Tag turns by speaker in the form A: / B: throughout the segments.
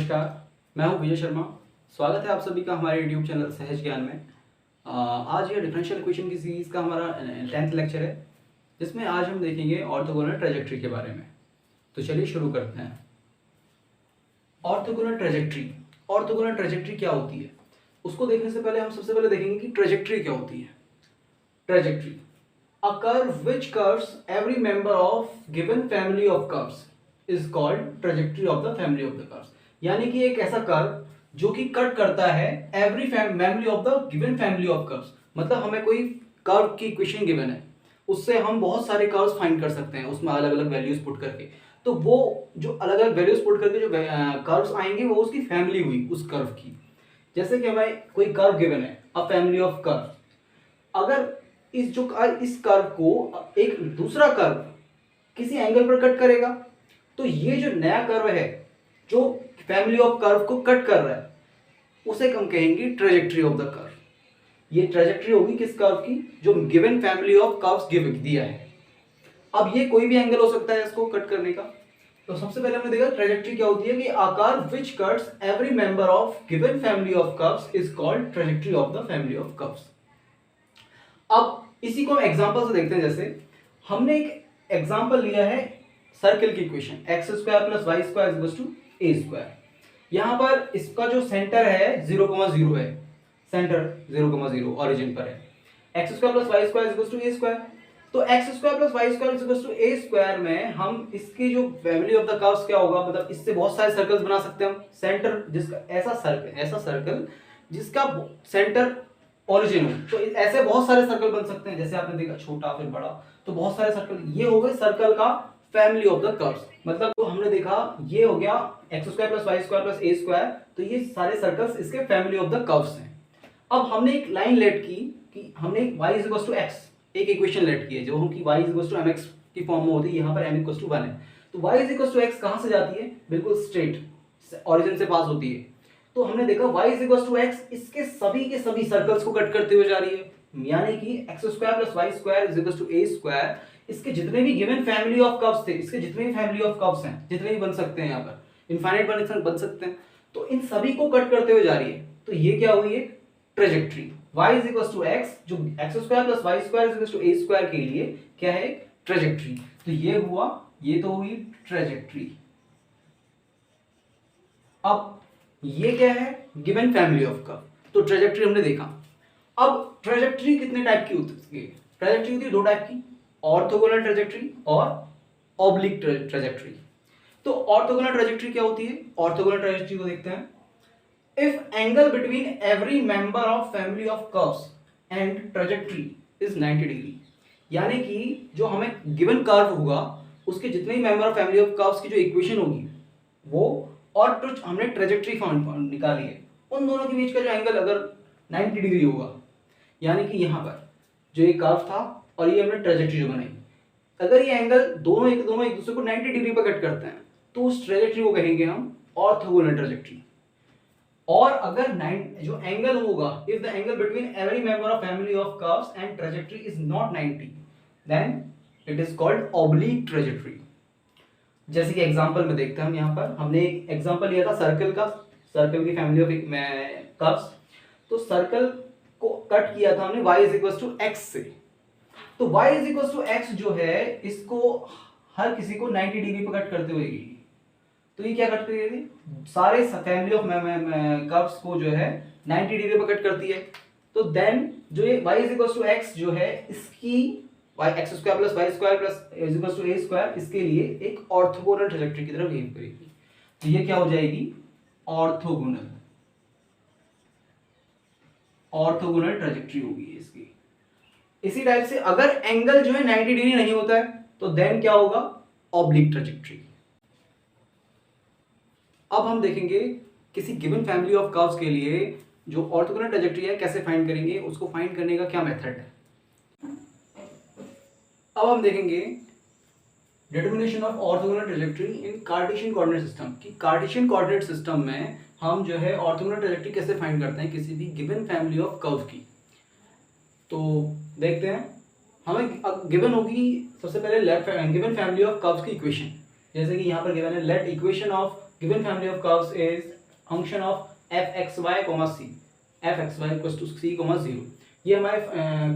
A: नमस्कार, मैं हूं विजय शर्मा। स्वागत है आप सभी का हमारे यूट्यूब चैनल सहज ज्ञान में। आज ये डिफरेंशियल इक्वेशन की सीरीज़ का हमारा 10th लेक्चर है, जिसमें आज हम देखेंगे ऑर्थोगोनल ट्रेजेक्ट्री के बारे में। तो चलिए शुरू करते हैं। ऑर्थोगोनल ट्रेजेक्ट्री क्या होती है, उसको देखने से पहले हम सबसे पहले देखेंगे कि ट्रेजेक्ट्री क्या होती है। Trajectory, a curve which curves every member of given family of curves is called trajectory of the family of the curves। यानी कि एक ऐसा कर्व जो कि कट करता है every family of the given family of curves. मतलब हमें कोई कर्व की इक्वेशन गिवन है, उससे हम बहुत सारे कर्व्स फाइंड कर सकते हैं, उसमें अलग अलग वैल्यूज पुट करके। तो वो जो अलग अलग वैल्यूज पुट करके जो कर्व्स आएंगे वो उसकी फैमिली हुई उस कर्व की। जैसे कि हमें कोई कर्व गिवन है, अ फैमिली ऑफ कर्व। अगर इस कर्व को एक दूसरा कर्व किसी एंगल पर कट करेगा, तो ये जो नया कर्व है जो फैमिली ऑफ कर्व को कट कर रहा है, उसे हम कहेंगे ट्रेजेक्ट्री ऑफ द कर्व। ये ट्रेजेक्ट्री होगी किस कर्व की, जो गिवन फैमिली ऑफ कर्व्स दिया है। अब ये कोई भी एंगल हो सकता है इसको कट करने का। तो सबसे पहले हमने देखा ट्रेजेक्ट्री क्या होती है कि आकार विच cuts every member of given family of curves is called trajectory of the family of curves. अब इसी को हम एग्जांपल से देखते हैं। जैसे हमने एक एग्जांपल लिया है सर्कल की इक्वेशन x² + y² = a²। यहां पर इसका जो सेंटर है 0,0 है, सेंटर 0,0 ओरिजिन पर है। x² + y² = a²। तो x² + y² = a² में हम इसकी जो फैमिली ऑफ द कर्व्स क्या होगा, मतलब इससे बहुत सारे सर्कल्स बना सकते हैं हम। सेंटर जिसका ऐसा सर्कल जिसका सेंटर ओरिजिन हो, तो ऐसे बहुत सारे सर्कल बन सकते हैं। जैसे आपने देखा छोटा फिर बड़ा, तो बहुत सारे सर्कल। ये हो गए सर्कल का फैमिली ऑफ द कर्व्स। मतलब तो हमने देखा ये हो गया x² + y² + a²। तो ये सारे सर्कल्स इसके फैमिली ऑफ द कर्व्स हैं। अब हमने एक लाइन लेट की कि हमने y = x एक इक्वेशन लेट की है, जो कि y = mx की फॉर्म में होती है। यहाँ पर m = 1 है, तो y = x कहाँ से जाती है, बिल्कुल स्ट्रेट ओरिजिन से पास होती है। तो हमने देखा y = x इसके सभी के सभी सर्कल्स को कट करते हुए जा रही है। यानी कि x² + y² = a²। इसके जितने भी गिवन फैमिली ऑफ कर्व्स थे, इसके जितने भी फैमिली ऑफ कर्व्स हैं, जितने भी बन सकते हैं, यहाँ पर इनफाइनाइट बन सकते हैं, तो इन सभी को कट करते हुए जा रही है। तो ये क्या हुई है, ट्रेजेक्ट्री। y = x जो x² + y² = a² के लिए क्या है, ट्रेजेक्ट्री। तो ये हुआ, ये तो हुई ट्रेजेक्ट्री। अब ये क्या है, गिवन फैमिली ऑफ कर्व। तो ट्रेजेक्ट्री हमने देखा। अब ट्रेजेक्ट्री कितने टाइप की होती है, ट्रेजेक्ट्री होती है दो टाइप की, ऑर्थोगोनल ट्रेजेक्ट्री और ऑब्लिक ट्रेजेक्ट्री। तो ऑर्थोगोनल ट्रेजेक्ट्री क्या होती है, ऑर्थोगोनल ट्रेजेक्ट्री को देखते हैं। If angle between every member of family of curves and trajectory is 90 degree. यानी कि जो हमें गिवन कर्व होगा, उसके जितने भी member of family of curves की जो इक्वेशन होगी वो, और जो हमने ट्रेजेक्ट्री निकाली है, उन दोनों के बीच का जो एंगल अगर 90 डिग्री होगा, यानी कि यहाँ पर जो ये कर्व था और ये हमने ट्रेजेक्ट्री जो बनाई, अगर ये एंगल दोनों एक दूसरे को 90 डिग्री पर कट करते हैं, तो उस ट्रेजेक्ट्री को कहेंगे हम ऑर्थोगोनल ट्रेजेक्ट्री। और अगर जो एंगल होगा, if the angle between every member of family of curves and trajectory is not 90, then it is called oblique trajectory. जैसे कि एग्जांपल में देखते हैं हम। यहाँ पर हमने एक एग्जांपल लिया था सर्कल का, सर्कल की फैमिली ऑफ कर्व्स। तो सर्कल को कट किया था हमने y = x से। तो y = x जो है, इसको हर किसी को 90 डिग्री पर कट करते हुए गई। तो ये क्या कट करेगी, सारे फैमिली ऑफ कर्व्स को जो है 90 डिग्री पर कट करती है। तो देन जो ये y = x जो है, इसकी x² + y² = a², इसके लिए एक ऑर्थोगोनल ट्रेजेक्ट्री की तरफ एम करेगी। तो ये क्या हो जाएगी, ऑर्थोगोनल ट्रेजेक्ट्री होगी इसकी। इसी टाइप से अगर एंगल जो है 90 डिग्री नहीं होता है, तो देन क्या होगा, ऑब्लिक ट्रेजेक्ट्री। अब हम देखेंगे किसी गिवन फैमिली ऑफ कर्व्स के लिए जो ऑर्थोगोनल ट्रेजेक्ट्री है कैसे फाइंड करेंगे, उसको फाइंड करने का क्या मेथड है। अब हम देखेंगे determination of orthogonal trajectory in Cartesian coordinate system. कि कार्टेशियन कोऑर्डिनेट सिस्टम में हम जो है ऑर्थोगोनल ट्रेजेक्ट्री कैसे फाइंड करते हैं किसी भी गिवन फैमिली ऑफ कर्व की। तो देखते हैं, हमें गिवन होगी सबसे पहले गिवन फैमिली ऑफ कर्व्स की इक्वेशन। जैसे कि यहाँ पर गिवन है, let equation of given family of curves is function of f x y comma c, f x y equal to c comma 0, ये हमारे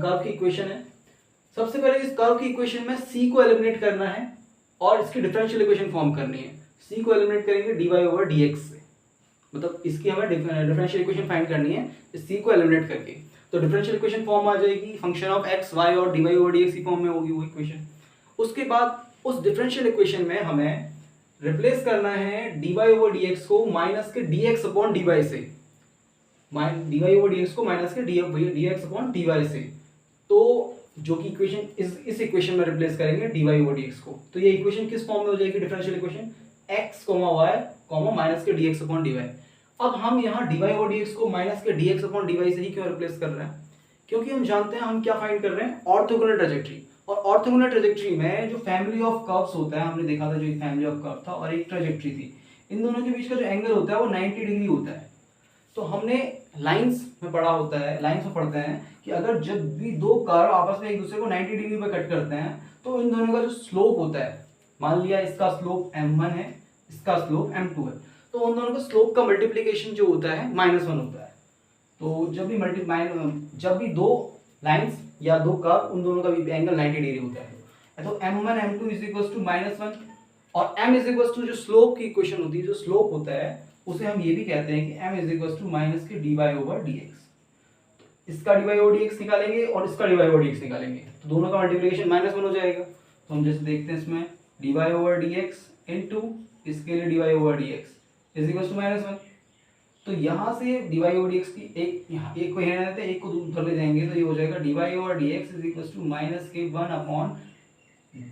A: कर्व की इक्वेशन है। सबसे पहले इस कर्व की इक्वेशन में सी को एलिमिनेट करना है और इसकी डिफरेंशियल इक्वेशन फॉर्म करनी है। सी को एलिमिनेट करेंगे dy ओवर dx से, मतलब इसकी हमें डिफरेंशियल इक्वेशन फाइंड करनी है सी को एलिमिनेट करके। तो डिफरेंशियल इक्वेशन फॉर्म आ जाएगी, फंक्शन ऑफ एक्स वाई और dy ओवर dx की फॉर्म में होगी वो इक्वेशन। उसके बाद उस डिफरेंशियल इक्वेशन में हमें रिप्लेस करना है dy ओवर dx को माइनस के dx अपॉन dy से, dy ओवर dx को माइनस के dx अपॉन dy से। तो जो कि इक्वेशन इस इक्वेशन में रिप्लेस करेंगे dy ओवर dx को। तो ये इक्वेशन किस फॉर्म में हो जाएगी differential equation, x, y, minus के dx अपॉन dy। अब हम यहाँ dy ओवर dx को माइनस के dx अपॉन dy से ही क्यों रिप्लेस कर रहे हैं, क्योंकि हम जानते हैं हम क्या फाइंड कर रहे हैं, ऑर्थोगोनल ट्रेजेक्टरी। और ऑर्थोगोनल ट्रेजेक्टरी में जो फैमिली ऑफ कर्व्स होता है, हमने देखा था जो एक फैमिली ऑफ कर्व था और एक ट्रेजेक्टरी थी, इन दोनों के बीच का जो एंगल होता है वो 90 डिग्री होता है। तो हमने लाइंस में पढ़ा होता है, लाइंस में पढ़ते हैं कि अगर जब भी दो कर्व आपस में एक दूसरे को 90 डिग्री पे कट करते हैं तो इन दोनों का जो स्लोप होता है, मान लिया इसका स्लोप m1 है, इसका स्लोप m2 है, तो उन दोनों का स्लोप का मल्टीप्लिकेशन जो होता है -1 होता है। तो जब भी दो लाइंस या दो कर्व उन दोनों का भी एंगल 90 डिग्री होता है, तो m1 m2 is equal to -1 और m इज इक्वल टू जो स्लोप की इक्वेशन होती है, जो स्लोप होता है उसे हम ये भी कहते हैं कि m is equal to minus के dy ओवर dx। इसका dy ओवर dx निकालेंगे और इसका dy ओवर dx निकालेंगे तो दोनों का मल्टीप्लिकेशन -1 हो जाएगा। तो हम जैसे देखते हैं इसमें dy ओवर dx इनटू इसके लिए dy over dx is equal to -1। तो यहाँ से dy ओवर dx की एक को यहाँ रहते हैं, एक को दूर ले जाएंगे तो ये हो जाएगा dy over dx is equal to minus के 1 अपॉन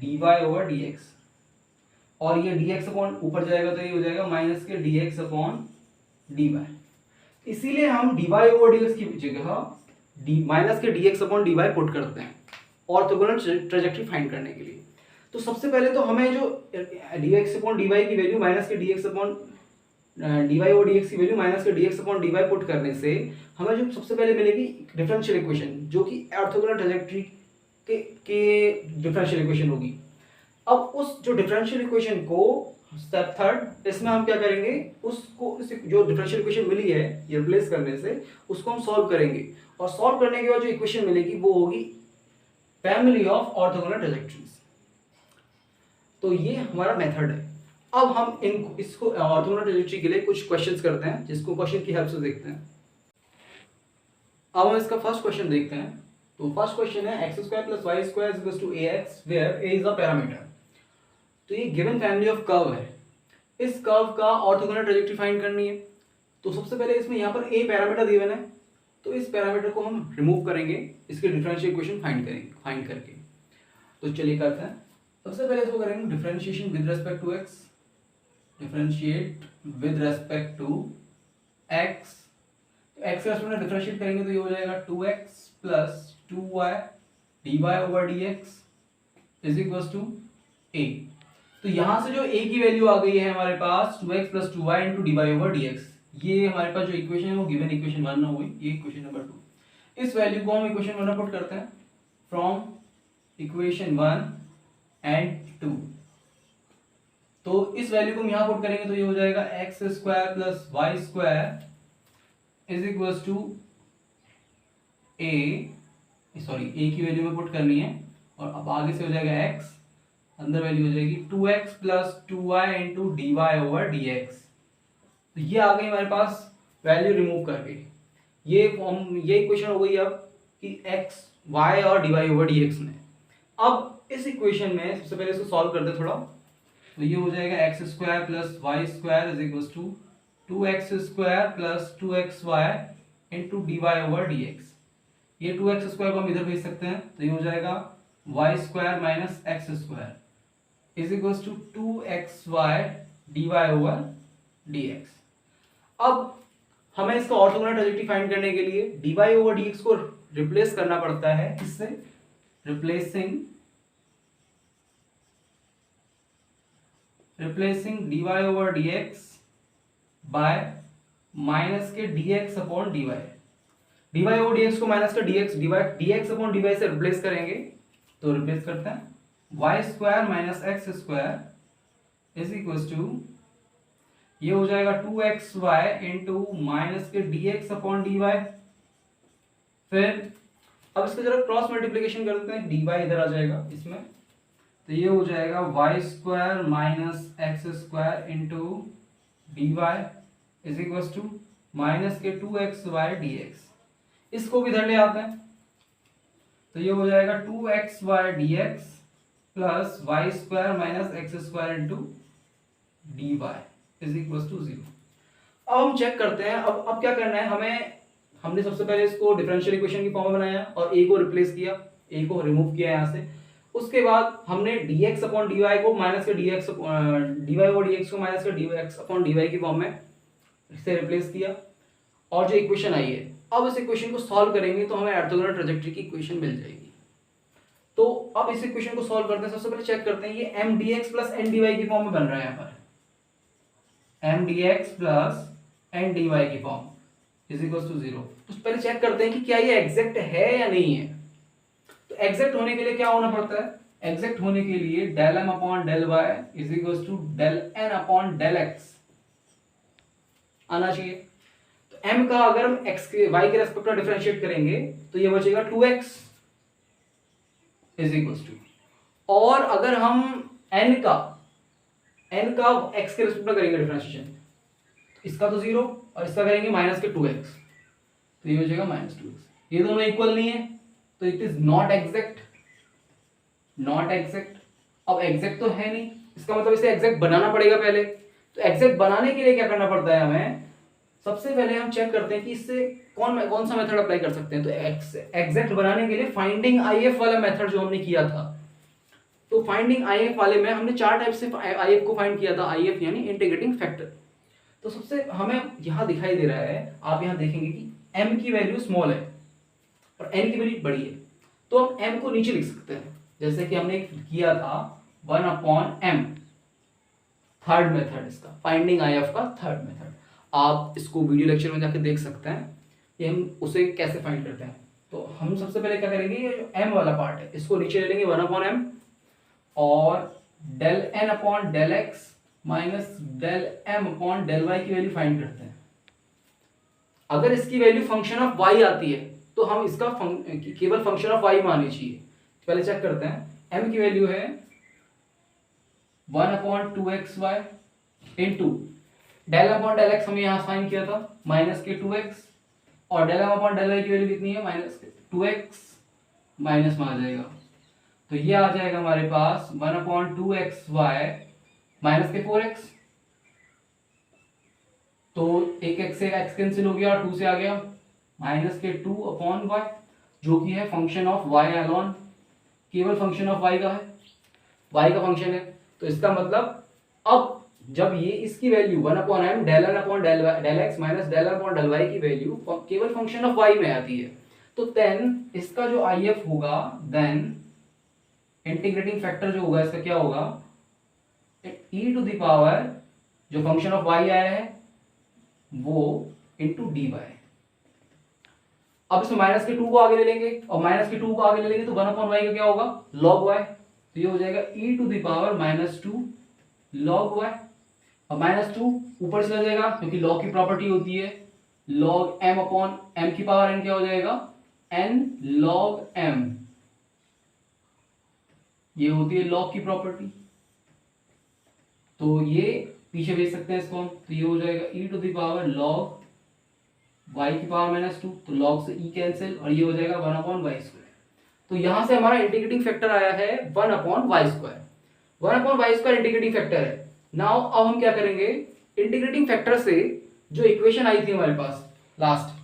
A: dy ओवर dx, और ये dx अपॉन ऊपर जाएगा तो ये हो जाएगा माइनस के dx अपॉन dy। इसीलिए हम dy ओवर dx की जगह माइनस के dx अपॉन dy पुट करते हैं ऑर्थोगोनल ट्रेजेक्टरी फाइंड करने के लिए। तो सबसे पहले तो हमें जो dx अपॉन dy की वैल्यू माइनस के dx upon dy over dx की वैल्यू माइनस के dx अपॉन dy पुट करने से हमें जो सबसे पहले मिलेगी डिफरेंशियल इक्वेशन, जो कि ऑर्थोगोनल ट्रेजेक्टरी के डिफरेंशियल इक्वेशन होगी। अब उस जो डिफरेंशियल इक्वेशन को स्टेप थर्ड, इसमें हम क्या करेंगे, उसको जो डिफरेंशियल इक्वेशन मिली है ये रिप्लेस करने से उसको हम सॉल्व करेंगे, और सॉल्व करने के बाद जो इक्वेशन मिलेगी वो होगी फैमिली ऑफ ऑर्थोगोनल ट्रेजेक्टरीज। तो ये हमारा मेथड है। अब हम इसको ऑर्थोगोनल ट्रेजेक्टरी के लिए कुछ क्वेश्चंस करते हैं, जिसको क्वेश्चन की हेल्प से देखते हैं। अब हम इसका फर्स्ट क्वेश्चन देखते हैं। तो फर्स्ट क्वेश्चन है x² + y² = ax where a is a parameter। तो ये गिवन फैमिली ऑफ कर्व है, इस कर्व का ऑर्थोगोनल ट्रेजेक्टरी फाइंड करनी है। तो सबसे पहले इसमें यहाँ पर a पैरामीटर गिवन है, तो इस पैरामीटर को हम रिमूव करेंगे, इसके डिफरेंशियल इक्वेशन फाइंड करके। तो चलिए करते हैं। सबसे पहले इसको करेंगे differentiation with respect to x, differentiate with respect to x। x का रेस्पेक्ट में डिफरेंशिएट करेंगे तो ये हो जाएगा 2x + 2y dy over dx is equal to a। तो यहां से जो a की वैल्यू आ गई है हमारे पास 2x + 2y × dy over dx, ये हमारे पास जो इक्वेशन है वो गिवन इक्वेशन 1 हो गई, ये इक्वेशन नंबर 2। इस वैल्यू को हम इक्वेशन 1 में पुट करते हैं फ्रॉम इक्वेशन 1 एंड 2। तो इस वैल्यू को हम यहां पुट करेंगे तो ये हो जाएगा x² + y² is equal to a, sorry a की वैल्यू में पुट करनी है, और अब आगे से हो जाएगा x, अंदर वैल्यू हो जाएगी 2x + 2y × dy over dx। तो ये आ गई हमारे पास वैल्यू रिमूव करके। ये इक्वेशन हो गई अब कि x y और dy ओवर dx में। अब इस इक्वेशन में सबसे पहले इसको सॉल्व करते हैं थोड़ा। तो ये हो जाएगा x² + y² is equal to 2x² + 2xy × dy over dx। ये 2x² को हम इधर भेज सकते हैं तो ये हो जाएगा y² - x² is equal to 2xy dy over dx। अब हमें इसका ऑर्थोगोनल ट्रेजेक्टरी फाइंड करने के लिए dy ओवर dx को रिप्लेस करना पड़ता है, किससे, replacing dy over dx bye minus के dx upon dy। dy over dx को माइनस का dx अपॉन dy से रिप्लेस करेंगे, तो रिप्लेस करते हैं y² - x² is equal to ये हो जाएगा 2xy इंटू माइनस के dx अपॉन dy। फिर अब इसका जरा क्रॉस मल्टीप्लिकेशन कर देते हैं, dy इधर आ जाएगा इसमें, तो ये हो जाएगा y square minus x square into d Y is equal to minus के 2xy dx। इसको भी इधर ले आते हैं, तो ये हो जाएगा 2xy dx plus Y square minus x square into d Y is equal to 0। अब हम चेक करते हैं, अब क्या करना है हमें। हमने सबसे पहले इसको डिफरेंशियल इक्वेशन की फॉर्म में बनाया और a को रिप्लेस किया, a को रिमूव किया यहाँ से। उसके बाद हमने dx अपॉन dy को माइनस के dx dy और dx को माइनस के dx अपॉन dy की फॉर्म में इसे रिप्लेस किया और जो इक्वेशन आई है, अब इस इक्वेशन को सॉल्व करेंगे तो हमें ऑर्थोगोनल ट्रैजेक्टरी की इक्वेशन मिल जाएगी। तो अब इस इक्वेशन को सॉल्व करते हैं। सबसे पहले चेक करते हैं, ये m dx plus n dy की फॉर्म में बन रहा है यहाँ पर, m dx plus n dy की फॉर्म इज इक्वल टू 0। तो पहले चेक करते हैं कि क्या ये एग्जैक्ट है या नहीं है। तो एग्जैक्ट होने के लिए क्या होना पड़ता है, एग्जैक्ट होने के लिए del m upon del y is equal to del n upon del x आना चाहिए। तो m का अगर हम x के y के रेस्पेक्ट में डिफरेंशिएट करेंगे तो ये बचेगा 2x इज इक्वल टू, और अगर हम n का x के रेस्पेक्ट में करेंगे डिफरेंशिएशन, इसका तो 0 और इसका करेंगे माइनस के 2x, तो ये हो जाएगा माइनस 2x। ये दोनों इक्वल नहीं है तो it is not exact, not exact. अब एग्जैक्ट तो है नहीं, इसका मतलब इसे एग्जैक्ट बनाना पड़ेगा पहले। तो एग्जैक्ट बनाने के लिए क्या करना पड़ता है हमें, सबसे पहले हम चेक करते हैं कि इससे कौन सा मेथड अप्लाई कर सकते हैं। तो एग्जैक्ट बनाने के लिए फाइंडिंग आईएफ वाला मेथड जो हमने किया था, तो फाइंडिंग आईएफ वाले में हमने 4 टाइप से आईएफ को फाइंड किया था। आईएफ यानी इंटीग्रेटिंग फैक्टर। तो सबसे हमें यहां दिखाई दे रहा है, आप यहां देखेंगे कि m की वैल्यू स्मॉल है और n की वैल्यू बड़ी है, तो हम m को नीचे लिख सकते हैं, जैसे कि हमने किया था 1/m, थर्ड मेथड इसका, फाइंडिंग आईएफ का थर्ड मेथड। आप इसको वीडियो लेक्चर में जाके देख सकते हैं कि हम उसे कैसे फाइंड करते हैं। तो हम सबसे पहले क्या करेंगे, ये जो m वाला पार्ट है इसको नीचे ले लेंगे 1/m और del n upon del x minus del m upon del y की वैल्यू फाइंड करते हैं। अगर इसकी वैल्यू फंक्शन ऑफ y आती है तो हम इसका केवल फंक्शन ऑफ y माननी चाहिए। पहले चेक करते हैं, m की वैल्यू है 1/2xy into del upon del x हमने यहाँ फाइंड किया था माइनस के 2x, और del m upon del y की वैल्यू कितनी है माइनस के 2x, माइनस में आ जाएगा तो ये आ जाएगा हमारे पास 1/2xy माइनस के 4x, तो एक x से x कैंसिल हो गया और 2 से आ गया माइनस के 2/y, जो कि है फंक्शन ऑफ y अलोन, केवल फंक्शन ऑफ y का है, y का फंक्शन है। तो इसका मतलब अब जब ये इसकी value 1/m del n upon del x minus del n upon del y की वैल्यू केवल फंक्शन ऑफ y में आती है, तो देन इसका जो IF होगा, देन इंटीग्रेटिंग फैक्टर जो होगा इसका क्या होगा, e टू द पावर जो फंक्शन ऑफ y आया है वो इंटू डी वाई। अब इसमें माइनस के 2 को आगे ले लेंगे और माइनस के 2 को आगे ले लेंगे तो 1/y का क्या होगा log y, तो ये हो जाएगा e to the power -2 log y, और -2 ऊपर चला जाएगा क्योंकि log की प्रॉपर्टी होती है log m अपॉन m की पावर n, क्या हो जाएगा n log m, ये होती है log की प्रॉपर्टी। तो ये पीछे भेज सकते हैं इसको हम, तो ये हो जाएगा e to the power log y की पावर -2, तो log से e कैंसिल और ये हो जाएगा 1/y²। तो यहां से हमारा इंटीग्रेटिंग फैक्टर आया है 1/y²। 1/y² इंटीग्रेटिंग फैक्टर है। नाउ अब हम क्या करेंगे, इंटीग्रेटिंग फैक्टर से जो इक्वेशन आई थी हमारे पास लास्ट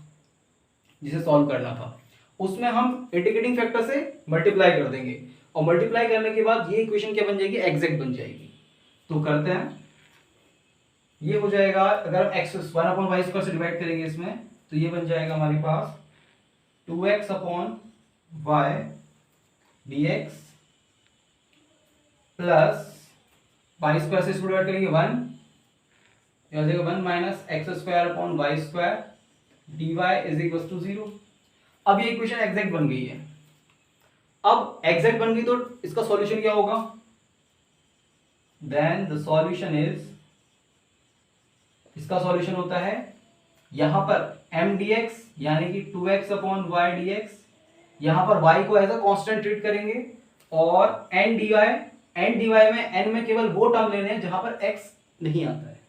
A: जिसे सॉल्व करना था, उसमें हम इंटीग्रेटिंग फैक्टर से मल्टीप्लाई कर देंगे और मल्टीप्लाई करने के बाद ये इक्वेशन क्या बन जाएगी, एग्जैक्ट बन जाएगी। तो करते हैं, ये हो जाएगा अगर x 1/y² से डिवाइड करेंगे इसमें, तो ये बन जाएगा हमारे पास 2x upon y dx plus y² से इसको डिवाइड करेंगे 1, ये हो जाएगा 1 माइनस x² अपॉन y² dy is equal to 0। अब ये इक्वेशन एग्जैक्ट बन गई है। अब एग्जैक्ट बन गई तो इसका सॉल्यूशन क्या होगा, देन द सॉल्यूशन इज इसका सॉल्यूशन होता है यहाँ पर m dx यानी कि 2x अपॉन y dx, यहाँ पर y को एज अ कांस्टेंट ट्रीट करेंगे और n dy में n में केवल वो टर्म लेने हैं जहां पर x नहीं आता है,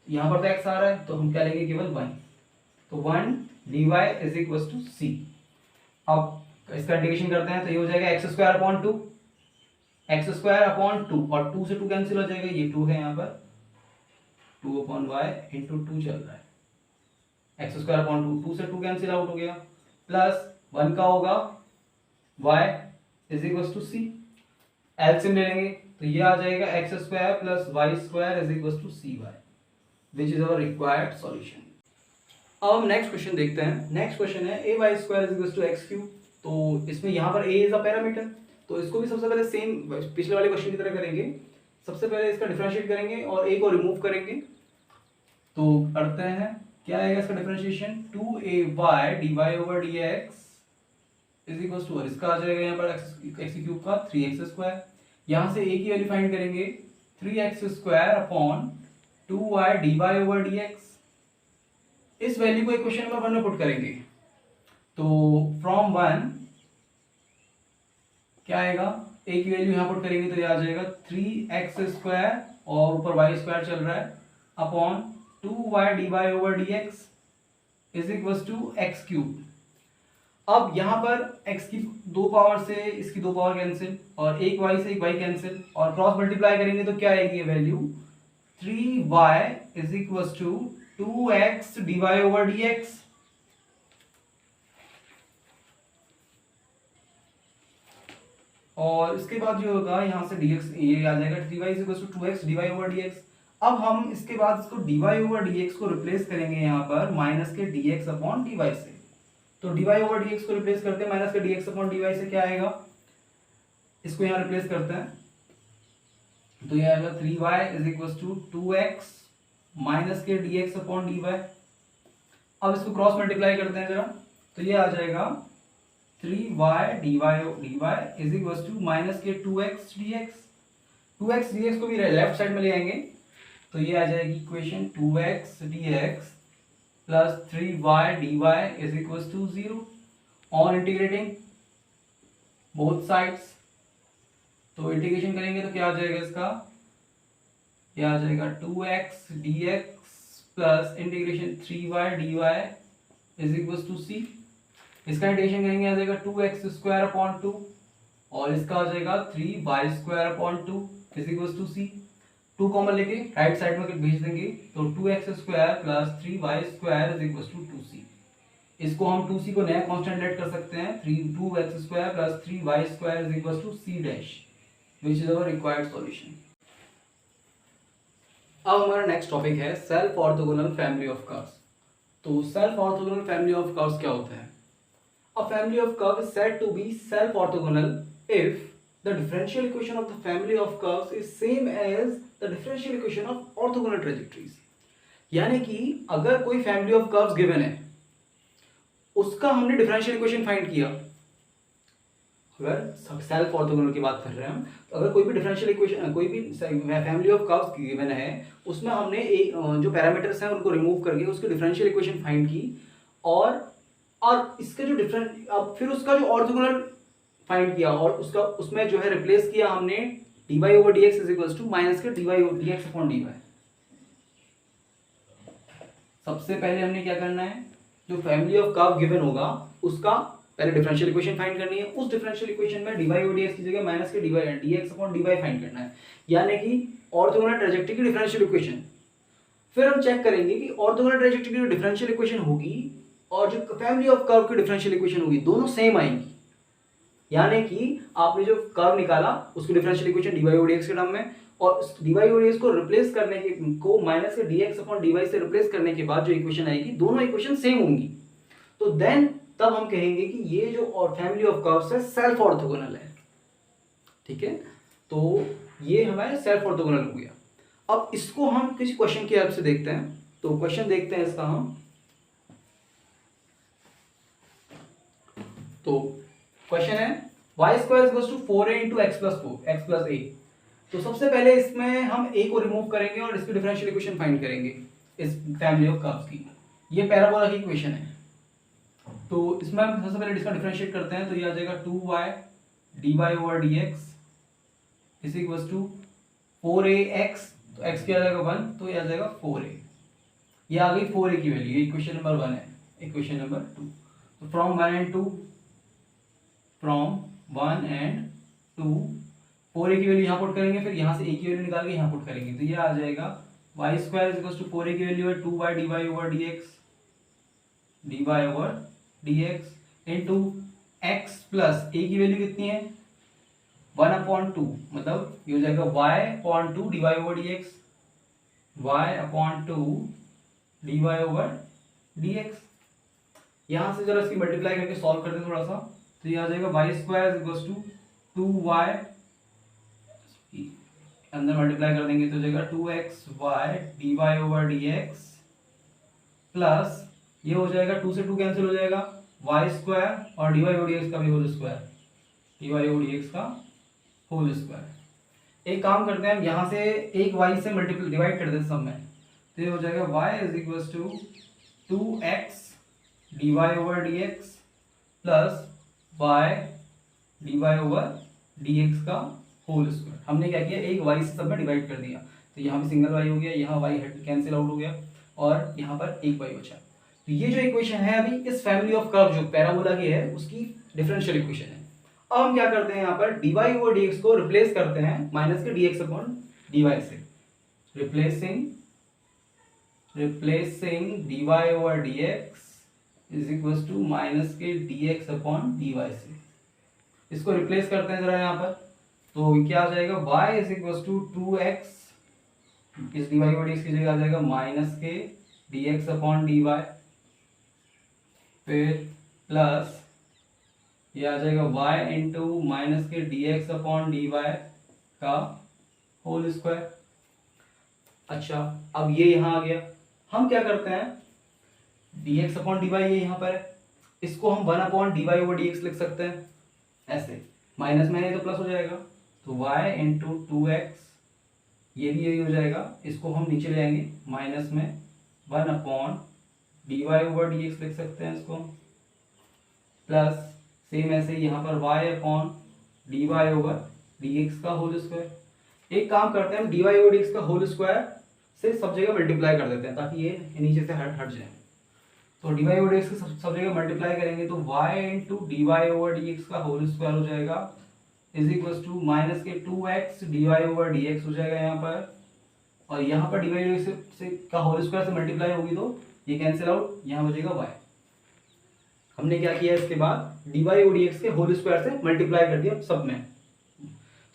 A: यहाँ पर तो x आ रहा है तो हम क्या लेंगे केवल y, तो 1 dy is equal to c। अब इसका इंटीग्रेशन करते हैं तो ये हो जाएगा x square upon 2, x square upon 2 और 2 से 2 कैंसिल हो जाएगा, ये 2 है यहाँ पर 2 अपॉन वाई इंटू 2 चल रहा है, एक्स स्क्वायर अपॉन 2 2 से 2 कैंसिल आउट हो गया, प्लस 1 का होगा y is equal to C, LCM ले लेंगे तो ये आ जाएगा x square plus Y square is equal to C Y, which is our required solution. अब हम नेक्स्ट क्वेश्चन देखते हैं। नेक्स्ट क्वेश्चन है A Y square is equal to x cube. तो इसमें यहाँ पर ए इज अ पैरामीटर, तो इसको भी सबसे पहले सेम पिछले वाले क्वेश्चन की तरह करेंगे। सबसे पहले इसका डिफरेंशिएट करेंगे और ए को रिमूव करेंगे, तो करते हैं क्या आएगा इसका differentiation 2ay dy over dx is equal to, इसका आ जाएगा यहाँ पर एक्स क्यूब का 3x स्क्वायर, यहाँ से a की वैल्यू फाइंड करेंगे 3x square upon 2y dy over dx। इस वैल्यू को इक्वेशन नंबर 1 में पुट करेंगे तो फ्रॉम 1 क्या आएगा, a की वैल्यू यहाँ पुट करेंगे तो ये आ जाएगा 3x स्क्वायर और ऊपर y स्क्वायर चल रहा है upon 2y dy over dx is equal to x cube. अब यहाँ पर x की 2 पावर से इसकी 2 पावर कैंसिल और एक y से एक y कैंसिल और क्रॉस मल्टीप्लाई करेंगे तो क्या आएगी ये value 3y is equal to 2x dy over dx। और इसके बाद जो होगा यहाँ से dx ये आ जाएगा 3y is equal to 2x dy over dx। अब हम इसके बाद इसको dy ओवर dx को रिप्लेस करेंगे यहाँ पर माइनस के dx अपॉन dy से, तो dy ओवर dx को रिप्लेस करते हैं माइनस के dx अपॉन dy से, क्या आएगा इसको यहाँ रिप्लेस करते हैं तो ये आएगा 3y is equal to 2x minus के dx अपॉन dy। अब इसको क्रॉस मल्टीप्लाई करते हैं जरा तो ये आ जाएगा 3y dy is equal to minus के 2x dx को भी लेफ्ट साइड में ले आएंगे तो ये आ जाएगी equation 2x dx plus 3y dy is equal to 0 on integrating both sides. तो इंटीग्रेशन करेंगे तो क्या आ जाएगा इसका, ये आ जाएगा 2x dx plus integration 3y dy is equal to c। इसका इंटीग्रेशन करेंगे आ जाएगा 2x स्क्वायर अपॉन 2 और इसका आ जाएगा 3y square upon 2 is equal to c। 2 common लेके राइट साइड में भेज देंगे तो 2x square plus 3y square is equal to 2c। इसको हम 2c को नया कांस्टेंट लेट कर सकते हैं 2x square plus 3y square is equal to c dash, which is our required solution. अब हमारा नेक्स्ट टॉपिक है self orthogonal family of curves. तो self orthogonal family of curves क्या होता है? A family of curves is said to be self orthogonal if the differential equation of the family of curves is same as the differential equation of orthogonal trajectories। यानी कि अगर कोई family of curves given है उसका हमने differential equation find किया, अगर self orthogonal की बात कर रहे हैं हम, तो अगर कोई भी डिफरेंशियल इक्वेशन कोई भी फैमिली ऑफ कर्व्स गिवन है उसमें हमने जो पैरामीटर्स हैं उनको रिमूव करके उसकी डिफरेंशियल इक्वेशन फाइंड की और इसका जो डिफरेंट अब फिर उसका जो ऑर्थोगोनल फाइंड किया और उसका उसमें जो है रिप्लेस किया हमने dy over dx is equal to minus के dy dx अपॉन dy। सबसे पहले हमने क्या करना है, जो फैमिली ऑफ कर्व गिवन होगा उसका पहले डिफरेंशियल इक्वेशन फाइंड करनी है, उस डिफरेंशियल इक्वेशन में dy ओवर dx की जगह माइनस के dx अपॉन dy फाइंड करना है, यानी कि ऑर्थोगोनल ट्रैजेक्टरी की डिफरेंशियल इक्वेशन। फिर हम चेक करेंगे कि ऑर्थोगोनल ट्रैजेक्टरी की जो डिफरेंशियल इक्वेशन होगी और जो फैमिली ऑफ कर्व की डिफरेंशियल इक्वेशन होगी दोनों सेम आएंगी, यानी कि आपने जो कर्व निकाला उसकी differential equation dy over dx के टर्म में और उस dy ओवर dx को रिप्लेस करने के को माइनस के dx अपॉन dy से रिप्लेस करने के बाद जो इक्वेशन आएगी दोनों इक्वेशन सेम होंगी, तो देन तब हम कहेंगे कि ये जो और फैमिली ऑफ कर्व्स है सेल्फ ऑर्थोगोनल है। ठीक है, तो ये हमारे सेल्फ ऑर्थोगोनल हो गया। अब इसको हम किसी क्वेश्चन की हेल्प से देखते हैं, तो क्वेश्चन देखते हैं इसका हम। तो क्वेश्चन है y square is equal to 4a into X plus A. तो सबसे पहले इसमें हम a को रिमूव करेंगे और इसकी डिफरेंशियल इक्वेशन फाइंड करेंगे। इस फैमिली ऑफ कर्व्स की। ये पैराबोला की इक्वेशन है। तो इसमें हम सबसे पहले इसका डिफरेंशिएट करते हैं, तो ये आ जाएगा 2y dy over dx is equal to 4ax, तो x क्या आ जाएगा 1, तो ये आ जाएगा 4a। ये आ गई 4a की वैल्यू, ये इक्वेशन नंबर 1 है। इक्वेशन नंबर 2, तो फ्रॉम 1 एंड 2 4a की वैल्यू यहाँ पुट करेंगे, फिर यहाँ से a की वैल्यू निकाल के यहाँ पुट करेंगे, तो ये आ जाएगा y square is equal to 4a की वैल्यू है 2y dy over dx into x plus a की वैल्यू कितनी है 1/2, मतलब ये हो जाएगा y/2 dy over dx, y/2 dy over dx। यहां से जरा इसकी मल्टीप्लाई करके सॉल्व करते हैं थोड़ा सा, तो ये आ जाएगा y square is equal to 2y, अंदर मल्टीप्लाई कर देंगे तो हो जाएगा 2xy dy over dx plus ये हो जाएगा 2 से 2 कैंसिल हो जाएगा y स्क्वायर और dy ओवर dx का भी whole square, dy over dx का होल स्क्वायर। एक काम करते हैं, यहाँ से एक y से मल्टीप्लाई डिवाइड कर देते हैं सब में, तो ये हो जाएगा y is equal to 2x dy over dx plus y dy over dx का होल स्क्वायर। हमने क्या किया, एक y से सब में डिवाइड कर दिया, तो यहाँ पे सिंगल y हो गया, यहाँ y कैंसिल आउट हो गया और यहाँ पर एक y बचा। तो ये जो इक्वेशन है अभी इस फैमिली ऑफ कर्व जो पैराबोला की है उसकी डिफरेंशियल इक्वेशन है। अब हम क्या करते हैं, यहाँ पर dy ओवर dx को रिप्लेस करते हैं माइनस के dx अपॉन dy से, replacing dy over dx is equal to minus के dx अपॉन dy से। इसको रिप्लेस करते हैं जरा यहाँ पर, तो क्या आ जाएगा y is equal to 2x, इस dy ओवर dx की जगह आ जाएगा माइनस के dx अपॉन dy, फिर प्लस ये आ जाएगा y इंटू माइनस के dx अपॉन dy का होल स्क्वायर। अच्छा, अब ये यहाँ आ गया, हम क्या करते हैं dx अपॉन dy ये यहाँ पर है, इसको हम 1 अपॉन dy ओवर dx लिख सकते हैं ऐसे, माइनस में ये तो प्लस हो जाएगा, तो y इंटू 2x ये भी यही हो जाएगा, इसको हम नीचे ले आएंगे माइनस में 1 अपॉन dy ओवर dx लिख सकते हैं इसको, प्लस सेम ऐसे यहाँ पर y upon dy over dx का होल स्क्वायर। एक काम करते हैं, हम dy ओवर dx का होल स्क्वायर से सब जगह मल्टीप्लाई कर देते हैं ताकि ये नीचे से हट जाए। तो dy ओवर dx को सब जगह मल्टीप्लाई करेंगे तो y into dy over dx का होल स्क्वायर हो जाएगा इज इक्वल टू माइनस के 2x dy ओवर dx हो जाएगा यहाँ पर, और यहाँ पर dy ओवर dx से का होल स्क्वायर से मल्टीप्लाई होगी तो ये कैंसिल आउट, यहाँ बचेगा y। हमने क्या किया इसके बाद dy ओवर dx के होल स्क्वायर से मल्टीप्लाई कर दिया सब में,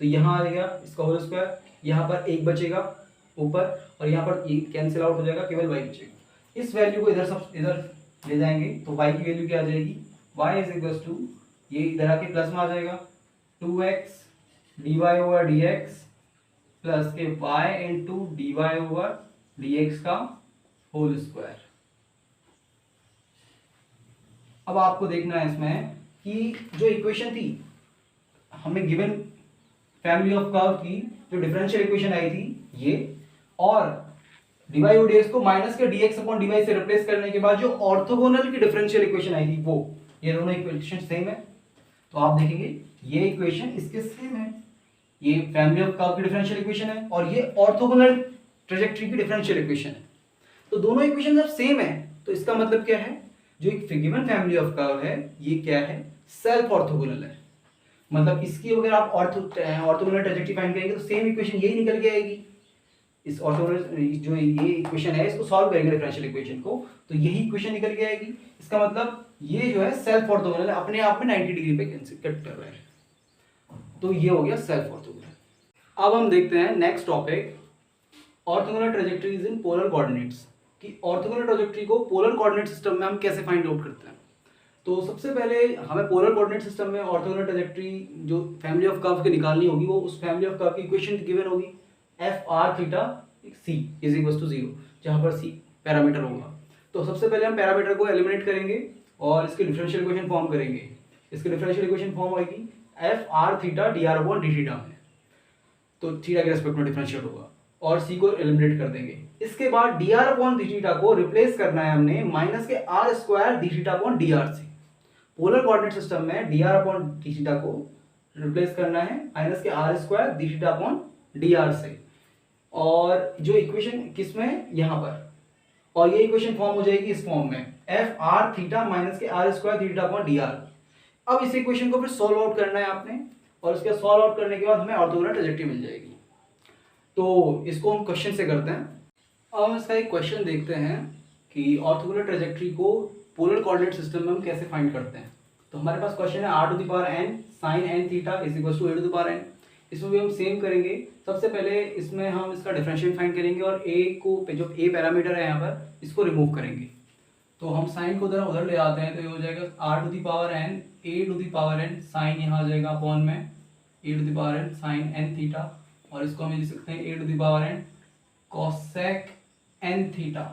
A: तो यहाँ आ जाएगा इसका होल स्क्वायर, यहाँ पर एक बचेगा ऊपर और यहाँ पर ये कैंसिल आउट हो जाएगा, केवल y बचेगा। इस वैल्यू को इधर ले जाएंगे तो y की वैल्यू क्या आ जाएगी, y इज इक्वल टू ये इधर आके प्लस में आ जाएगा 2x dy over dx plus के y into dy over dx का होल स्क्वायर। अब आपको देखना है इसमें कि जो इक्वेशन थी हमें गिवन फैमिली ऑफ कर्व की जो डिफरेंशियल इक्वेशन आई थी ये, और dy ओवर dx को माइनस के dx अपॉन dy से रिप्लेस करने के बाद जो ऑर्थोगोनल की डिफरेंशियल इक्वेशन आई थी वो, ये दोनों इक्वेशन सेम है। तो आप देखेंगे ये इक्वेशन इसके सेम है, ये फैमिली ऑफ कर्व की डिफरेंशियल इक्वेशन है और ये ऑर्थोगोनल ट्रेजेक्टरी की डिफरेंशियल इक्वेशन है। तो दोनों इक्वेशन जब सेम है तो इसका मतलब क्या है, जो एक गिवन फैमिली ऑफ कर्व है ये क्या है, सेल्फ ऑर्थोगोनल है। मतलब इसकी अगर आप ऑर्थोगोनल ट्रेजेक्टरी फाइंड करेंगे तो सेम इक्वेशन यही निकल के आएगी। इस ऑर्थोगोनल जो ये इक्वेशन है इसको सॉल्व करेंगे डिफरेंशियल इक्वेशन को तो यही इक्वेशन निकल के आएगी। इसका मतलब ये जो है सेल्फ ऑर्थोगोनल है, अपने आप में 90 डिग्री पे कट कर रहा है, तो ये हो गया सेल्फ ऑर्थोगोनल। अब हम देखते हैं next topic, orthogonal trajectories in polar coordinates, कि ऑर्थोगोनल ट्रेजेक्टरी को पोलर कोऑर्डिनेट सिस्टम में हम कैसे फाइंड आउट करते हैं। तो सबसे पहले हमें पोलर कोऑर्डिनेट सिस्टम में ऑर्थोगोनल ट्रेजेक्टरी जो फैमिली ऑफ कर्व की निकालनी होगी वो उस फैमिली ऑफ कर्व की इक्वेशन गिवन होगी f r theta c is equal to 0, जहाँ पर सी पैरामीटर होगा। तो सबसे पहले हम पैरामीटर को एलिमिनेट करेंगे और इसके डिफरेंशियल इक्वेशन फॉर्म करेंगे। इसके डिफरेंशियल इक्वेशन फॉर्म होगी f r theta D R upon D theta में, तो थीटा के रेस्पेक्ट में डिफरेंशिएट होगा। और सी को एलिमिनेट कर देंगे। इसके बाद d are upon D theta को रिप्लेस करना है हमने माइनस के r square d theta upon d r से। पोलर कोऑर्डिनेट सिस्टम में d are upon D theta को रिप्लेस करना है माइनस के r square d theta upon d r से, और जो इक्वेशन किसमें, यहाँ पर, और ये इक्वेशन फॉर्म हो जाएगी इस फॉर्म में एफ आर थीटा माइनस के r square theta upon d r. अब इस इक्वेशन को फिर सॉल्व आउट करना है आपने, और उसके सॉल्व आउट करने के बाद हमें ऑर्थोगोनल ट्रांजेक्टरी मिल जाएगी। तो इसको हम क्वेश्चन से करते हैं। अब हम इसका एक क्वेश्चन देखते हैं कि ऑर्थोगोनल ट्रांजेक्टरी को पोलर कोऑर्डिनेट सिस्टम में हम कैसे फाइंड करते हैं। तो हमारे पास क्वेश्चन है r to the power n sin n theta is equal to a to the power n। इसमें भी हम सेम करेंगे। सबसे पहले इसमें हम इसका डिफरेंशियल फाइंड करेंगे और a को जो a पैरामीटर है यहाँ पर इसको रिमूव करेंगे। तो हम साइन को उधर ले आते हैं, तो ये हो जाएगा r to the power n a to the power n sine यहाँ आ जाएगा अपॉन में a to the power n sine n theta, और इसको हम लिख सकते हैं a to the power n cosec n theta.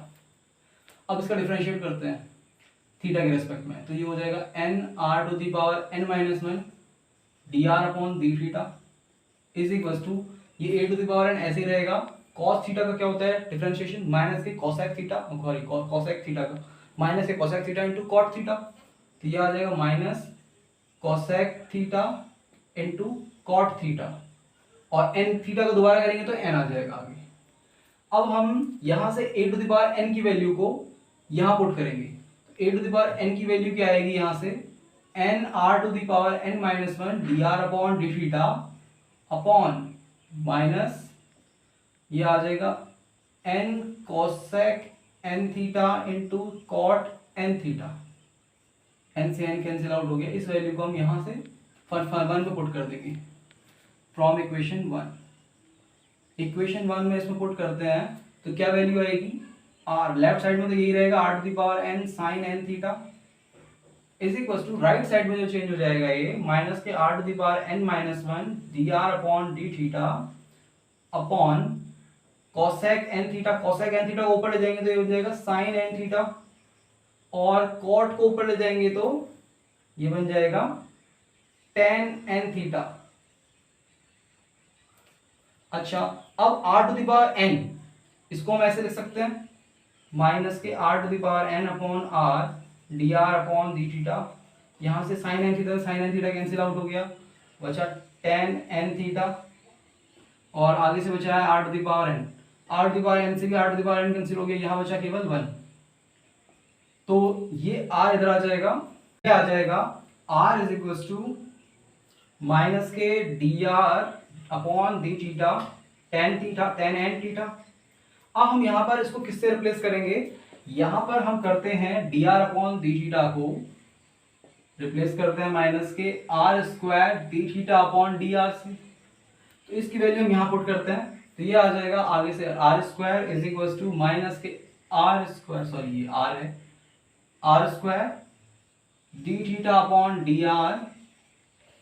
A: अब इसका डिफरेंशिएट करते हैं थीटा के रेस्पेक्ट में, तो ये हो जाएगा n r to the power n minus one d are upon D theta is equal to, ये a to the power n ऐसे ही रहेगा। cos थीटा का क्या होता है डिफरेंशिएशन, माइनस के cosec theta, sorry cosec theta का माइनस के cosec theta into cot theta, तो ये आ जाएगा minus cosec theta into cot theta, और n थीटा को दोबारा करेंगे तो n आ जाएगा आगे। अब हम यहाँ से a to the power n की वैल्यू को यहाँ पुट करेंगे, तो a to the power n की वैल्यू क्या आएगी यहाँ से n r to the power n minus one d are upon D theta upon minus ये आ जाएगा n cosec n theta into cot n theta, n से n कैंसिल आउट हो गया। इस वैल्यू को हम यहाँ से वन पे पुट कर देंगे from equation one. Equation one में इसमें पुट करते हैं तो क्या वैल्यू आएगी, r लेफ्ट साइड में तो यही रहेगा r to the power n sine n theta is equal to, right side में जो चेंज हो जाएगा ये माइनस के r to the power n minus one d are upon D theta upon cosec n theta. Cosec n theta को ऊपर ले जाएंगे तो ये हो जाएगा साइन n थीटा, और कॉट को ऊपर ले जाएंगे तो ये बन जाएगा टेन n थीटा। अच्छा, अब r to the power n इसको हम ऐसे लिख सकते हैं माइनस के r to the power n upon r d are upon D theta, यहाँ से sine n theta cancel out हो गया, बचा टेन n थीटा, और आगे से बचा है r to the power n, r to the power n से भी r to the power n cancel हो गया, यहाँ बचा केवल वन। तो ये r इधर आ जाएगा, ये आ जाएगा r is equal to minus K D are upon D theta tan N theta. अब हम यहाँ पर इसको किससे रिप्लेस करेंगे, यहाँ पर हम करते हैं d are upon D theta को रिप्लेस करते हैं माइनस के r square d theta upon d r से, तो इसकी वैल्यू हम यहाँ पुट करते हैं, तो ये आ जाएगा आगे से r square is equal to minus के आर स्क्वायर, सॉरी ये आर है, r square d theta upon d r,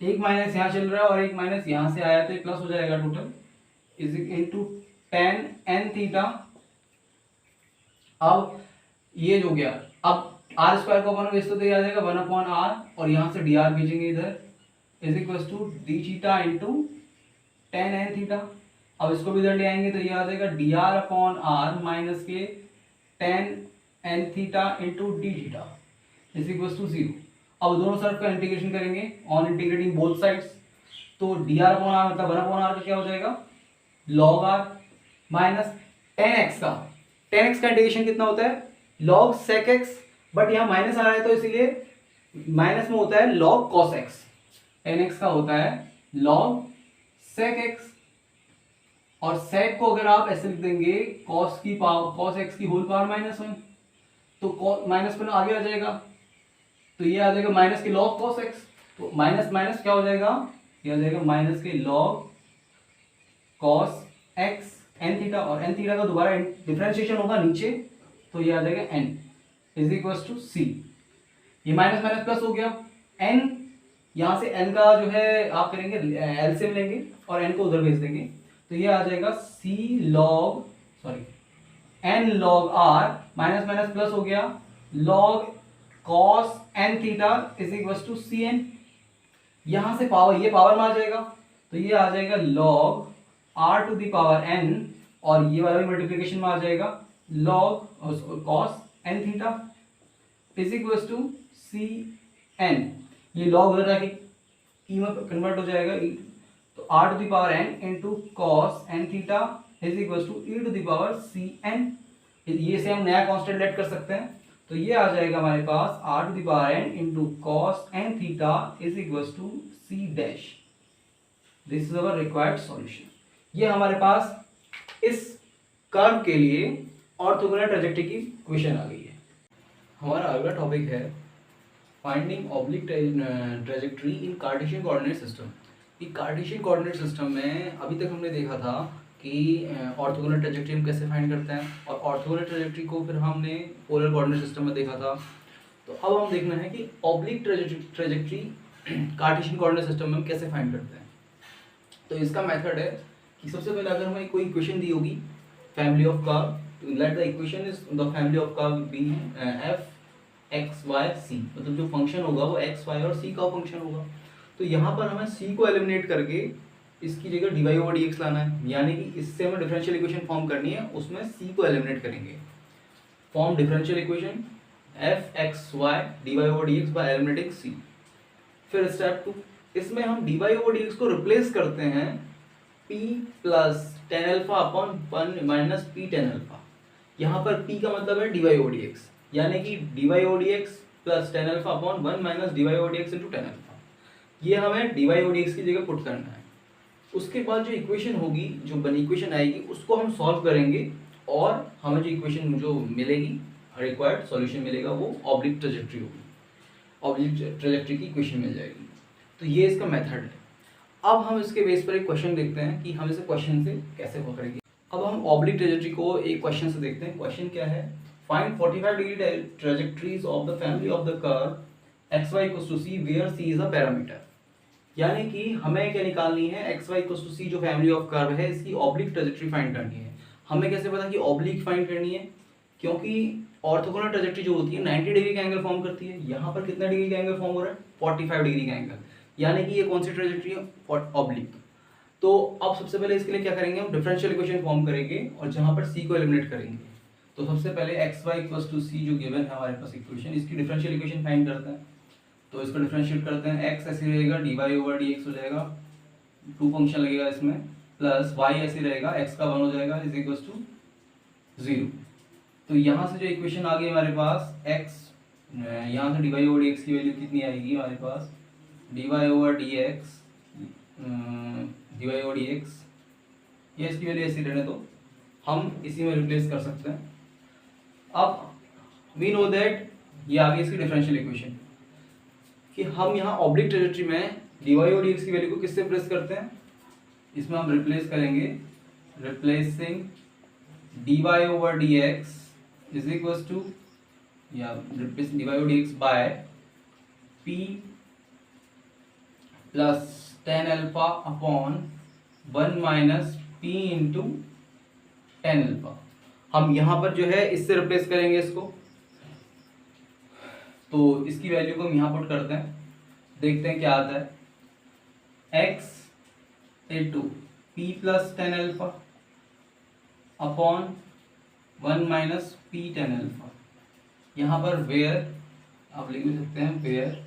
A: एक माइनस यहाँ चल रहा है और एक माइनस यहाँ से आया तो ये प्लस हो जाएगा total, is into tan N theta. अब ये जो गया, अब आर स्क्वायर को अपन भेजते तो ये आ जाएगा वन अपॉन आर, और यहाँ से डी आर भेजेंगे इधर, is equal to d theta into tan N theta. अब इसको भी इधर ले आएंगे तो ये आ जाएगा D are upon R minus K tan N theta into D theta is equal to zero. अब दोनों साइड का इंटीग्रेशन करेंगे ऑन इंटीग्रेटिंग बोथ साइड्स, तो डी आर अपॉन आर मतलब वन अपॉन आर का क्या हो जाएगा log R minus tan X का, टेन एक्स का इंटीग्रेशन कितना होता है लॉग सेक एक्स, बट यहाँ माइनस आ रहा है तो इसीलिए माइनस में होता है log cos x, ten X का होता है लॉग सेक एक्स, और सेक को अगर आप ऐसे लिख देंगे कॉस की पावर कॉस एक्स की होल पावर माइनस वन, तो माइनस वन आगे आ जाएगा, तो ये आ जाएगा माइनस के लॉग कॉस एक्स, तो माइनस माइनस क्या हो जाएगा, ये आ जाएगा माइनस के log cos x n theta, और एन थीटा का दोबारा डिफरेंशिएशन होगा नीचे, तो ये आ जाएगा n is equal to c. ये माइनस माइनस प्लस हो गया, एन यहाँ से एन का जो है आप करेंगे एलसीएम लेंगे और एन को उधर भेज देंगे, तो ये आ जाएगा C log sorry N log R minus minus plus हो गया log cos N theta is equal to C N. यहाँ से पावर ये पावर में आ जाएगा, तो ये आ जाएगा log r to the power n और ये वाला भी मल्टीप्लीकेशन में आ जाएगा, log cos n theta is equal to C n, ये लॉग हो रहा है ई में कन्वर्ट हो जाएगा, तो r to the power n into cos N theta is equal to e to the power c n, ये से हम नया कांस्टेंट लेट कर सकते हैं, तो ये आ जाएगा हमारे पास r to the power n into cos N theta is equal to c dash, this is our required solution. ये हमारे पास इस कर्व के लिए ऑर्थोगोनल ट्रेजेक्टरी की क्वेश्चन आ गई है। हमारा अगला टॉपिक है finding oblique trajectory in Cartesian coordinate system. ये कार्टेशियन कोऑर्डिनेट सिस्टम में अभी तक हमने देखा था कि ऑर्थोगोनल ट्रेजेक्टरी हम कैसे फाइंड करते हैं, और ऑर्थोगोनल ट्रेजेक्टरी को फिर हमने पोलर कोऑर्डिनेट सिस्टम में देखा था। तो अब हम देखना है कि oblique trajectory Cartesian coordinate system में हम कैसे फाइंड करते हैं। तो इसका मेथड है कि सबसे पहले अगर हमें कोई इक्वेशन दी होगी family of curve, let the equation is the family of curve be f x y c, मतलब जो फंक्शन होगा वो एक्स वाई और सी का फंक्शन होगा। तो यहाँ पर हमें सी को एलिमिनेट करके इसकी जगह d Y over D x लाना है, यानी कि इससे हमें डिफरेंशियल इक्वेशन फॉर्म करनी है, उसमें सी को एलिमिनेट करेंगे। Form differential equation F x Y D Y over D X by eliminating C. फिर स्टेप 2, इसमें हम D Y over D X को रिप्लेस करते हैं p plus tan alpha upon one minus P tan alpha. यहाँ पर p का मतलब है D Y over D X, यानी कि D Y over D x plus tan alpha upon one minus D Y over D x into tan alpha, ये हमें d Y over D x की जगह पुट करना है। उसके बाद जो इक्वेशन होगी, जो बनी इक्वेशन आएगी, उसको हम सॉल्व करेंगे और हमें जो इक्वेशन जो मिलेगी, रिक्वायर्ड सॉल्यूशन मिलेगा, वो ऑब्लिक ट्रेजेक्टरी होगी, ऑब्लिक ट्रेजेक्टरी की इक्वेशन मिल जाएगी। तो ये इसका मेथड है। अब हम इसके बेस पर एक क्वेश्चन देखते हैं कि हम इसे क्वेश्चन से कैसे पकड़ेंगे। अब हम ऑब्लिक ट्रेजेक्टरी को एक क्वेश्चन से देखते हैं। क्वेश्चन क्या है, find 45 degree trajectories of the family of the curve x y equals to c where c is a parameter. यानी कि हमें क्या निकालनी है, x y equals to c जो फैमिली ऑफ कर्व है, इसकी ऑब्लिक ट्रेजेक्टरी फाइंड करनी है। हमें कैसे पता कि ऑब्लिक फाइंड करनी है, क्योंकि ऑर्थोगोनल ट्रेजेक्टरी जो होती है 90 डिग्री का एंगल फॉर्म करती है। यहाँ पर कितना डिग्री का एंगल फॉर्म हो रहा है, 45 डिग्री का एंगल, यानी कि ये कौन सी ट्रेजेक्टरी है, ऑब्लिक। तो अब सबसे पहले इसके लिए क्या करेंगे, हम डिफरेंशियल इक्वेशन फॉर्म करेंगे और जहाँ पर सी को एलिमिनेट करेंगे। तो सबसे पहले x y equals to c जो गिवन है हमारे पास इक्वेशन, इसकी डिफरेंशियल इक्वेशन फाइंड करते हैं। तो इसको डिफरेंशिएट करते हैं, एक्स ऐसे रहेगा d Y over D x हो जाएगा, टू फंक्शन लगेगा इसमें, प्लस वाई ऐसे रहेगा, एक्स का 1 हो जाएगा इज इक्वल्स टू 0। तो यहाँ से जो इक्वेशन आ गई हमारे पास, एक्स यहाँ से D Y over D x की वैल्यू कितनी आएगी हमारे पास, D Y over D x ये इसकी वैल्यू ऐसी रहने दो, हम इसी में रिप्लेस कर सकते हैं। अब वी नो दैट ये आ गई इसकी डिफरेंशियल इक्वेशन, कि हम यहाँ ऑब्लिक ट्रेजेक्टरी में डी वाई और डी एक्स की वैल्यू को किससे रिप्लेस करते हैं, इसमें हम रिप्लेस करेंगे, replacing D Y over D x is equal to, या replace D Y over D X by P plus tan alpha upon 1 minus P into tan alpha. हम यहाँ पर जो है इससे रिप्लेस करेंगे इसको, तो इसकी वैल्यू को हम यहाँ पुट करते हैं, देखते हैं क्या आता है, x into p plus tan alpha upon 1 minus P tan alpha. यहाँ पर वेयर आप लिख भी सकते हैं, where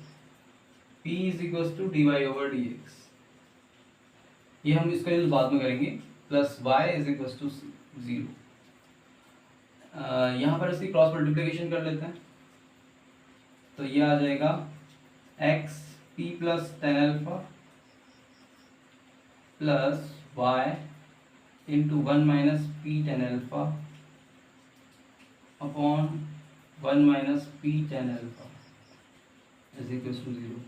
A: p is equal to d Y over D x, ये हम इसका यूज बाद में करेंगे, plus y is equal to 0। यहाँ पर इसकी क्रॉस मल्टीप्लिकेशन कर लेते हैं, तो ये आ जाएगा x p plus tan alpha plus y into 1 minus P tan alpha upon 1 minus P tan alpha is equal to 0।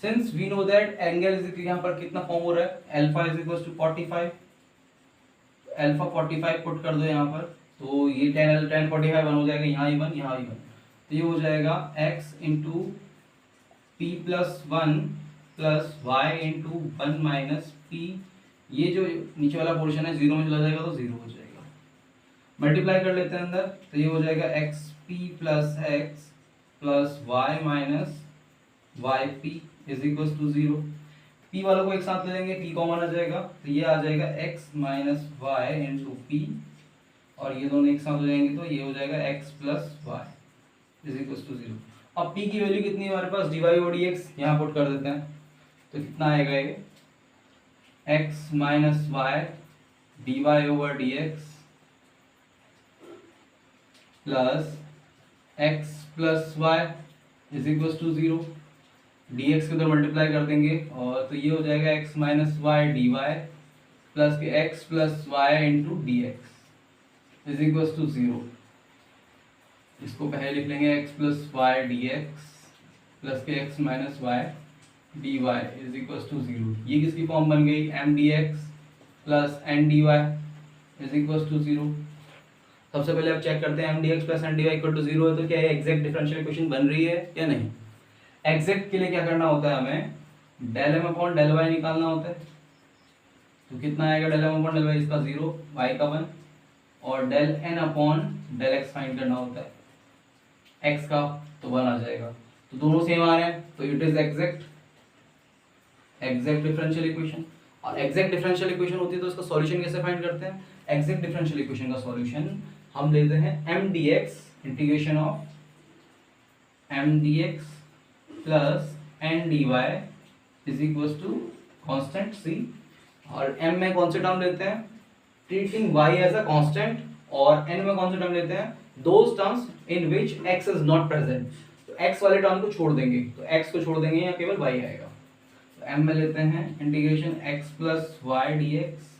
A: Since we know that angle is यहाँ पर कितना फॉर्म हो रहा है, alpha is equal to 45, alpha 45 put कर दो यहाँ पर, तो ये 10 45 1 हो जाएगा, यहाँ ही 1 यहाँ ही 1, तो ये हो जाएगा x into p plus 1 plus y into 1 minus p, ये जो नीचे वाला पोर्शन है 0 में चला जाएगा तो 0 हो जाएगा, मल्टीप्लाई कर लेते हैं अंदर, तो ये हो जाएगा x p plus x plus y minus y p is equal to 0। वालों को एक साथ ले लेंगे, p कॉमन आ जाएगा, तो ये आ जाएगा x minus y into p
B: और ये दोनों एक साथ हो जाएंगे तो ये हो जाएगा x plus y is equal to 0। अब p की वैल्यू कितनी है हमारे पास, dy और dx, यहाँ पुट कर देते हैं तो कितना आएगा ये x minus y D Y over D x plus x plus y is equal to 0। D x के उधर मल्टीप्लाई कर देंगे और तो ये हो जाएगा x minus y D y plus के x plus y into d x is equal to 0। इसको पहले लिख लेंगे x plus y d x plus के x minus y D Y is equal to 0। ये किसकी फॉर्म बन गई, m D x plus N D Y is equal to 0। सबसे पहले आप चेक करते हैं M D x plus N D y equal to 0 है तो क्या ये एग्जैक्ट डिफरेंशियल इक्वेशन बन रही है या नहीं। एग्जैक्ट के लिए क्या करना होता है, हमें del m upon del y निकालना होता है। तो कितना आएगा del m upon del y, इसका 0 वाई का 1 और del n upon del x find करना होता है एक्स का, तो 1 आ जाएगा। तो दोनों सेम आ रहे हैं तो it is exact differential equation. और एग्जैक्ट डिफरेंशियल इक्वेशन होती है तो इसका सॉल्यूशन कैसे फाइंड करते हैं, एग्जैक्ट डिफरेंशियल इक्वेशन का सॉल्यूशन हम लेते हैं M D X integration of M D x plus N D Y is equal to constant C, और m में कौन से टर्म लेते हैं, treating y as a constant, और n में कौन से टर्म लेते हैं, those terms in which x is not present. तो x वाले टर्म को छोड़ देंगे, तो x को छोड़ देंगे या केवल y आएगा। तो m में लेते हैं integration x plus y d x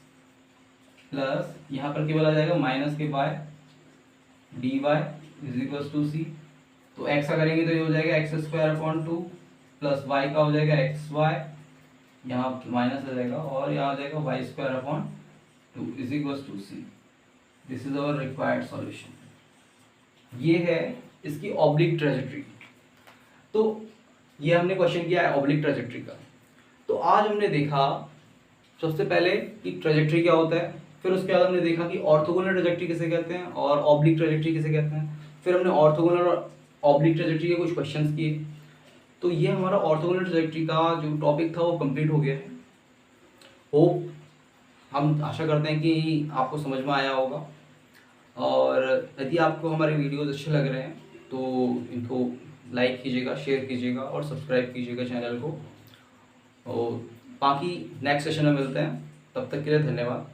B: plus यहाँ पर केवल आ जाएगा माइनस के y d Y is equal to c. तो x का करेंगे तो ये हो जाएगा x square upon 2 plus y का हो जाएगा एक्स वाई, यहाँ माइनस आ जाएगा और यहाँ आ जाएगा y square upon 2 is equal to c. This is our required solution. ये है इसकी ऑब्लिक ट्रेजेक्टरी। तो ये हमने क्वेश्चन किया है ऑब्लिक ट्रेजेक्टरी का। तो आज हमने देखा सबसे पहले कि ट्रेजेक्टरी क्या होता है, फिर उसके बाद हमने देखा कि ऑर्थोगोनल ट्रेजेक्टरी किसे कहते हैं और ऑब्लिक ट्रेजेक्टरी किसे कहते हैं। फिर हमने ऑर्थोगोनल और ऑब्लिक ट्रेजेक्टरी के कुछ क्वेश्चंस किए। तो ये हमारा ऑर्थोगोनल ट्रेजेक्टरी का जो टॉपिक था वो कंप्लीट हो गया है। होप, हम आशा करते हैं कि आपको समझ में आया होगा, और यदि आपको हमारे वीडियोस अच्छे लग रहे हैं तो इनको लाइक कीजिएगा, शेयर कीजिएगा और सब्सक्राइब कीजिएगा चैनल को। और बाकी नेक्स्ट सेशन में मिलते हैं, तब तक के लिए धन्यवाद।